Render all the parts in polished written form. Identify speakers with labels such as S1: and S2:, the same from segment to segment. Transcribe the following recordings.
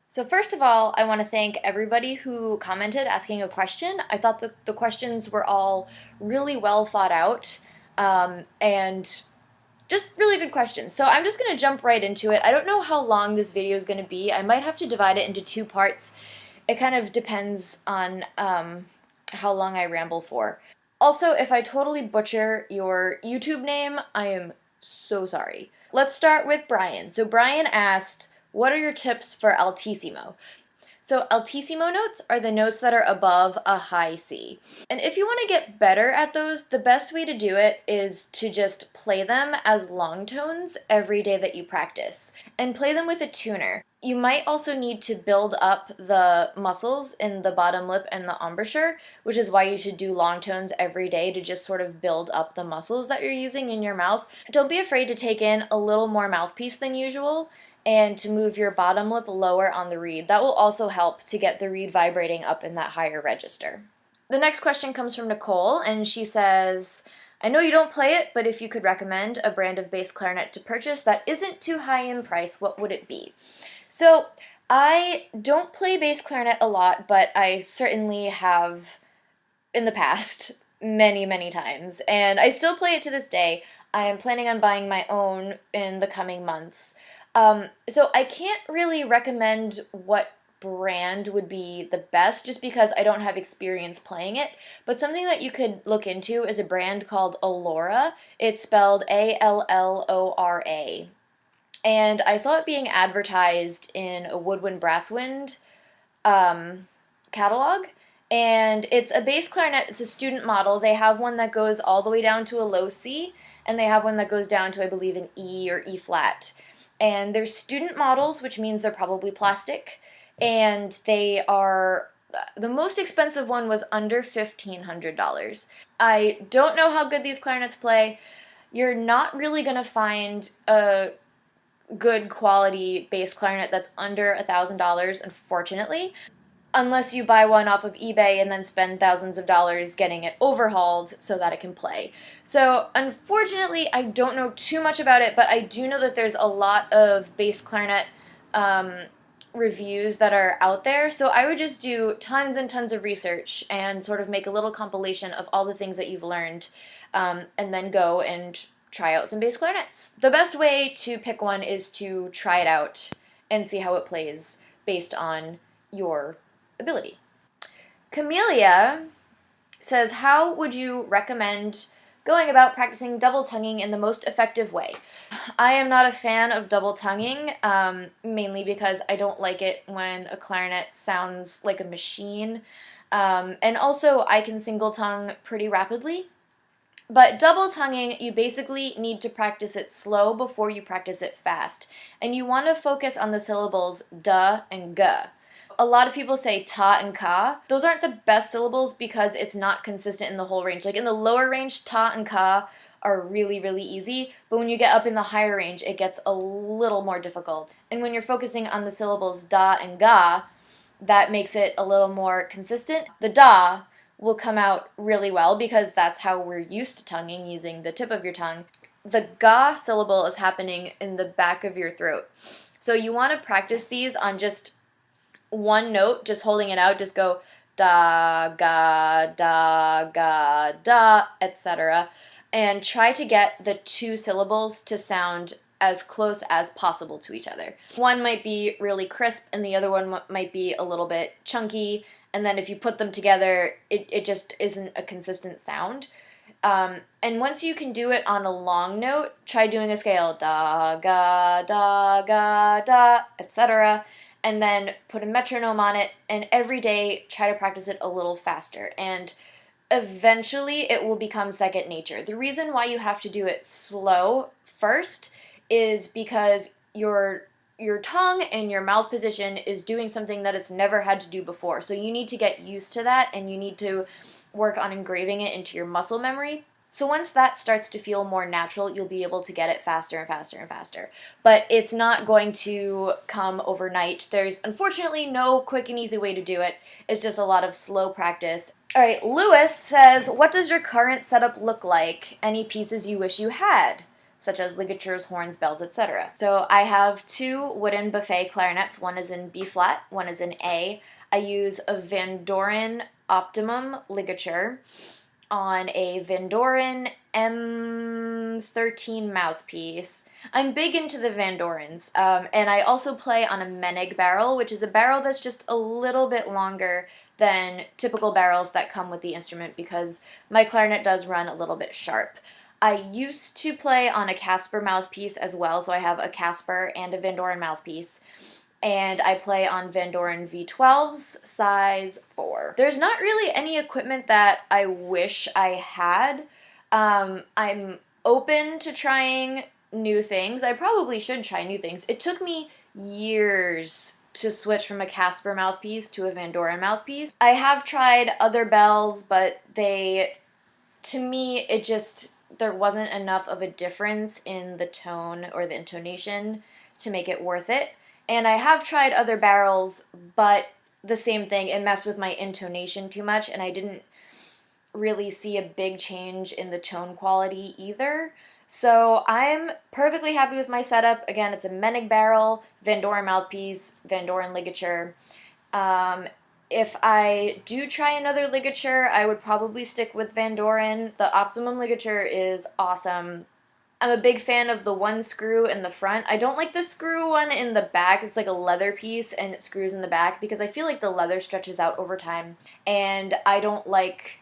S1: So first of all, I want to thank everybody who commented asking a question. I thought that the questions were all really well thought out, and just really good questions. So I'm just going to jump right into it. I don't know how long this video is going to be. I might have to divide it into two parts. It kind of depends on how long I ramble for. Also, if I totally butcher your YouTube name, I am so sorry. Let's start with Brian. So Brian asked, what are your tips for Altissimo? So Altissimo notes are the notes that are above a high C. And if you want to get better at those, the best way to do it is to just play them as long tones every day that you practice. And play them with a tuner. You might also need to build up the muscles in the bottom lip and the embouchure, which is why you should do long tones every day to just sort of build up the muscles that you're using in your mouth. Don't be afraid to take in a little more mouthpiece than usual, and to move your bottom lip lower on the reed. That will also help to get the reed vibrating up in that higher register. The next question comes from Nicole, and she says, I know you don't play it, but if you could recommend a brand of bass clarinet to purchase that isn't too high in price, what would it be? So I don't play bass clarinet a lot, but I certainly have in the past many times, and I still play it to this day. I am planning on buying my own in the coming months. So I can't really recommend what brand would be the best just because I don't have experience playing it, but something that you could look into is a brand called Allora. It's spelled Allora. And I saw it being advertised in a Woodwind Brasswind catalog. And it's a bass clarinet, it's a student model. They have one that goes all the way down to a low C, and they have one that goes down to, I believe, an E or E flat. And they're student models, which means they're probably plastic, and they are, the most expensive one was under $1,500. I don't know how good these clarinets play. You're not really going to find a good quality bass clarinet that's under $1,000, unfortunately, unless you buy one off of eBay and then spend thousands of dollars getting it overhauled so that it can play. So unfortunately, I don't know too much about it, but I do know that there's a lot of bass clarinet reviews that are out there. So I would just do tons and tons of research and sort of make a little compilation of all the things that you've learned, and then go and try out some bass clarinets. The best way to pick one is to try it out and see how it plays based on your ability. Camellia says, how would you recommend going about practicing double tonguing in the most effective way? I am not a fan of double tonguing, mainly because I don't like it when a clarinet sounds like a machine, and also I can single tongue pretty rapidly. But double tonguing, you basically need to practice it slow before you practice it fast, and you want to focus on the syllables da and ga. A lot of people say ta and ka. Those aren't the best syllables because it's not consistent in the whole range. Like in the lower range, ta and ka are really easy, but when you get up in the higher range, it gets a little more difficult. And when you're focusing on the syllables da and ga, that makes it a little more consistent. The da will come out really well because that's how we're used to tonguing, using the tip of your tongue. The ga syllable is happening in the back of your throat. So you want to practice these on just one note, just holding it out, just go da, ga, da, etc. And try to get the two syllables to sound as close as possible to each other. One might be really crisp and the other one might be a little bit chunky, and then if you put them together, it just isn't a consistent sound. And once you can do it on a long note, try doing a scale, da, ga, da, etc., and then put a metronome on it, and every day try to practice it a little faster, and eventually it will become second nature. The reason why you have to do it slow first is because your tongue and your mouth position is doing something that it's never had to do before, so you need to get used to that, and you need to work on engraving it into your muscle memory. So once that starts to feel more natural, you'll be able to get it faster and faster. But it's not going to come overnight. There's unfortunately no quick and easy way to do it. It's just a lot of slow practice. All right, Lewis says, what does your current setup look like? Any pieces you wish you had? such as ligatures, horns, bells, etc. So I have two wooden buffet clarinets. One is in B flat, one is in A. I use a Van Doren Optimum ligature on a Van Doren M13 mouthpiece. I'm big into the Van Dorens, and I also play on a Menig barrel, which is a barrel that's just a little bit longer than typical barrels that come with the instrument because my clarinet does run a little bit sharp. I used to play on a Casper mouthpiece as well, so I have a Casper and a Van Doren mouthpiece. And I play on Van Doren V12s, size 4. There's not really any equipment that I wish I had. I'm open to trying new things. I probably should try new things. It took me years to switch from a Casper mouthpiece to a Van Doren mouthpiece. I have tried other bells, but to me, there wasn't enough of a difference in the tone or the intonation to make it worth it. And I have tried other barrels, but the same thing, it messed with my intonation too much, and I didn't really see a big change in the tone quality either. So I'm perfectly happy with my setup. Again, it's a Menig barrel, Van Doren mouthpiece, Van Doren ligature. If I do try another ligature, I would probably stick with Van Doren. The Optimum ligature is awesome. I'm a big fan of the one screw in the front. I don't like the screw one in the back. It's like a leather piece and it screws in the back because I feel like the leather stretches out over time. And I don't like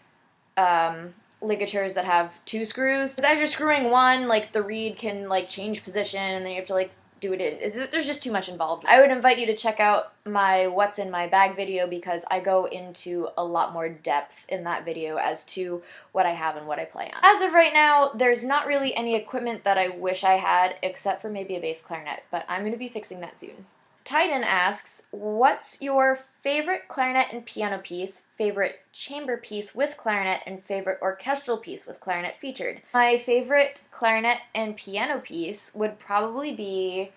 S1: ligatures that have two screws. Because as you're screwing one, like the reed can like change position and then you have to like do it in. There's just too much involved. I would invite you to check out my What's in My Bag video because I go into a lot more depth in that video as to what I have and what I play on. As of right now, there's not really any equipment that I wish I had except for maybe a bass clarinet, but I'm going to be fixing that soon. Titan asks, what's your favorite clarinet and piano piece, favorite chamber piece with clarinet, and favorite orchestral piece with clarinet featured? My favorite clarinet and piano piece would probably be...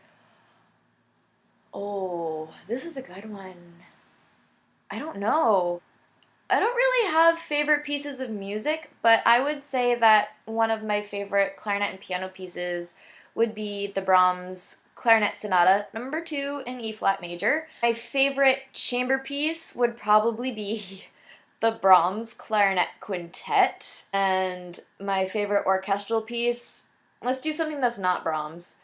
S1: Oh, this is a good one. I don't know. I don't really have favorite pieces of music, but I would say that one of my favorite clarinet and piano pieces would be the Brahms Clarinet Sonata number 2 in E flat major. My favorite chamber piece would probably be the Brahms Clarinet Quintet. And my favorite orchestral piece, let's do something that's not Brahms.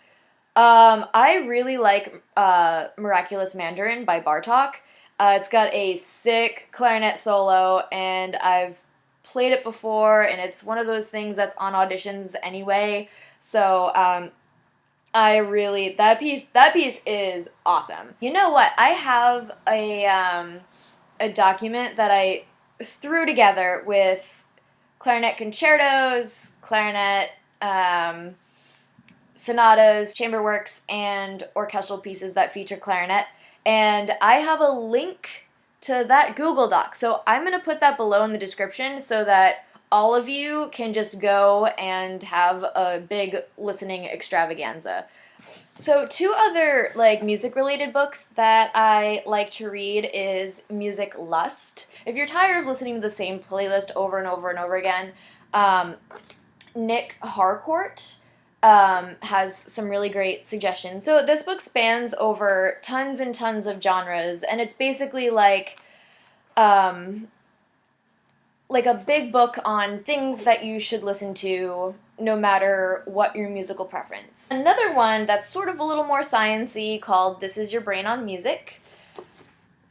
S1: I really like Miraculous Mandarin by Bartók. It's got a sick clarinet solo, and I've played it before, and it's one of those things that's on auditions anyway. So, that piece is awesome. You know what? I have a document that I threw together with clarinet concertos, clarinet sonatas, chamber works, and orchestral pieces that feature clarinet. And I have a link to that Google Doc. So I'm going to put that below in the description so that all of you can just go and have a big listening extravaganza. So 2 other music-related books that I like to read is Music Lust. If you're tired of listening to the same playlist over and over and over again, Nick Harcourt has some really great suggestions. So this book spans over tons and tons of genres, and it's basically like a big book on things that you should listen to no matter what your musical preference. Another one that's sort of a little more science-y called This Is Your Brain on Music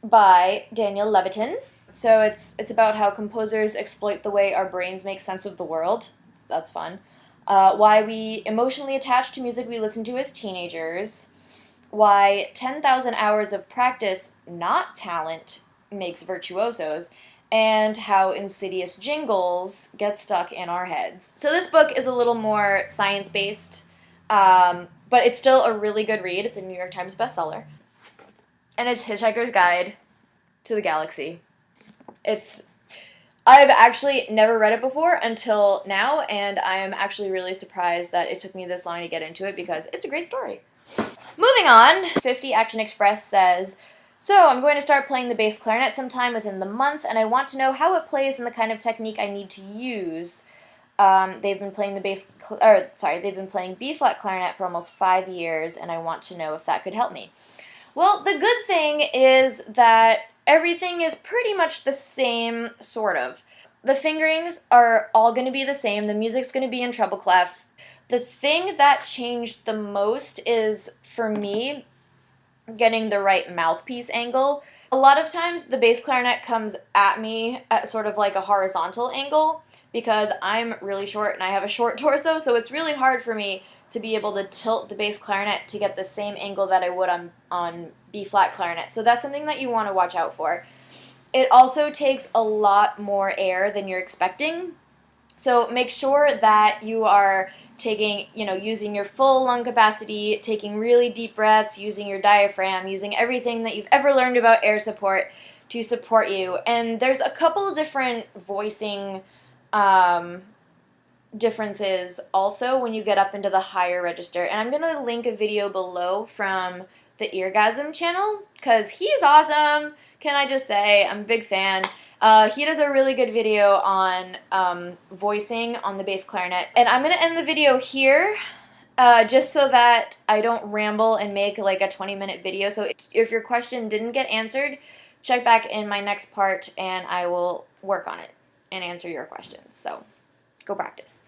S1: by Daniel Levitin. So it's about how composers exploit the way our brains make sense of the world. That's fun. Why we emotionally attach to music we listen to as teenagers. Why 10,000 hours of practice, not talent, makes virtuosos. And how insidious jingles get stuck in our heads. So this book is a little more science-based, but it's still a really good read. It's a New York Times bestseller. And it's Hitchhiker's Guide to the Galaxy. I've actually never read it before until now, and I am actually really surprised that it took me this long to get into it because it's a great story. Moving on, 50 Action Express says, so I'm going to start playing the bass clarinet sometime within the month, and I want to know how it plays and the kind of technique I need to use. They've been playing they've been playing B flat clarinet for almost 5 years, and I want to know if that could help me. Well, the good thing is that everything is pretty much the same, sort of. The fingerings are all going to be the same. The music's going to be in treble clef. The thing that changed the most is, for me, getting the right mouthpiece angle. A lot of times the bass clarinet comes at me at sort of like a horizontal angle because I'm really short and I have a short torso, so it's really hard for me to be able to tilt the bass clarinet to get the same angle that I would on B flat clarinet. So that's something that you want to watch out for. It also takes a lot more air than you're expecting. So make sure that you are taking, using your full lung capacity, taking really deep breaths, using your diaphragm, using everything that you've ever learned about air support to support you. And there's a couple of different voicing differences also when you get up into the higher register. And I'm going to link a video below from the Eargasm channel because he's awesome. Can I just say, I'm a big fan. He does a really good video on voicing on the bass clarinet. And I'm going to end the video here just so that I don't ramble and make like a 20-minute video. So if your question didn't get answered, check back in my next part and I will work on it and answer your questions. So go practice.